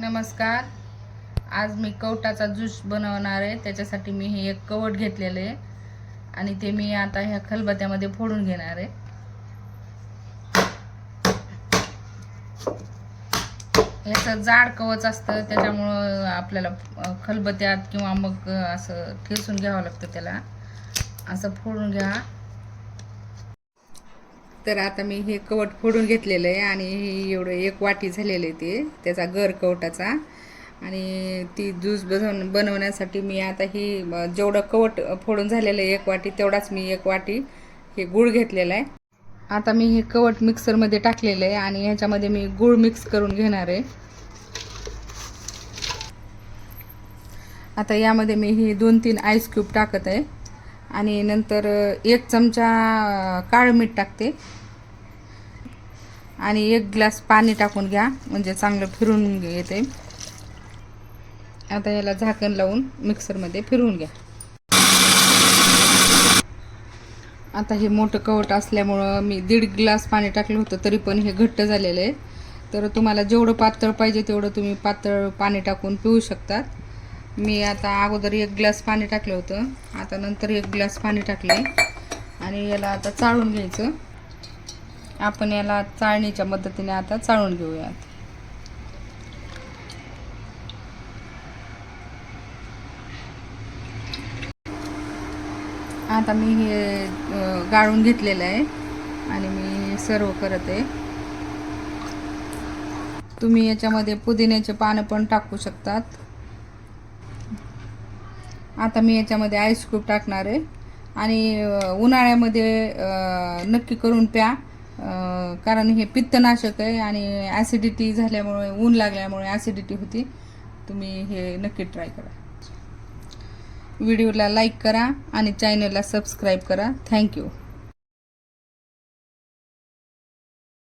नमस्कार. आज मी कवटाचा ज्यूस बनवणार आहे. त्याच्यासाठी मी हे एक कवट घेतलेलं आहे आणि ते मी आता ह्या खलबत्त्यामध्ये फोडून घेणार आहे. ह्याचं जाड कवच असतं, त्याच्यामुळं आपल्याला खलबत्त्यात किंवा मग असं ठेचून घ्यावं लागतं. त्याला असं फोडून घ्या. तर आता मी हे कवट फोडून घेतलेलं आहे आणि एवढं एक वाटी झालेलं आहे ते त्याचा गर कवटाचा. आणि ती ज्यूस बनवण्यासाठी मी आता ही जेवढं कवट फोडून झालेलं आहे एक वाटी, तेवढाच मी एक वाटी हे गूळ घेतलेला आहे. आता मी हे कवट मिक्सरमध्ये टाकलेलं आहे आणि ह्याच्यामध्ये मी गूळ मिक्स करून घेणार आहे. आता यामध्ये मी ही 2-3 आईस क्यूब टाकत आहे आणि नंतर 1 चमचा काळं मीठ टाकते आणि 1 ग्लास पाणी टाकून घ्या, म्हणजे चांगलं फिरून येते. आता याला झाकण लावून मिक्सरमध्ये फिरवून घ्या. आता हे मोठं कवट असल्यामुळं मी 1.5 ग्लास पाणी टाकलं होतं, तरी पण हे घट्ट झालेलं आहे. तर तुम्हाला जेवढं पातळ पाहिजे तेवढं तुम्ही पातळ पाणी टाकून पिऊ शकतात. मी आता अगोदर 1 ग्लास पाणी टाकलं होतं, आता नंतर 1 ग्लास पाणी टाकले आणि याला आता चाळून घ्यायचं. आपण याला चाळणीच्या मदतीने आता चाळून घेऊयात. आता मी हे गाळून घेतलेलं आहे आणि मी सर्व करत आहे. तुम्ही याच्यामध्ये पुदिन्याचे पानं पण टाकू शकतात. आता मी याच्यामध्ये आईस क्यूब टाकणार आहे आणि उन्हाळ्यामध्ये नक्की करून प्या, कारण हे पित्तनाशक आहे आणि ॲसिडिटी झाल्यामुळे, ऊन लागल्यामुळे ॲसिडिटी होती. तुम्ही हे नक्की ट्राय करा. व्हिडिओला लाईक करा आणि चॅनलला सबस्क्राईब करा. थँक्यू.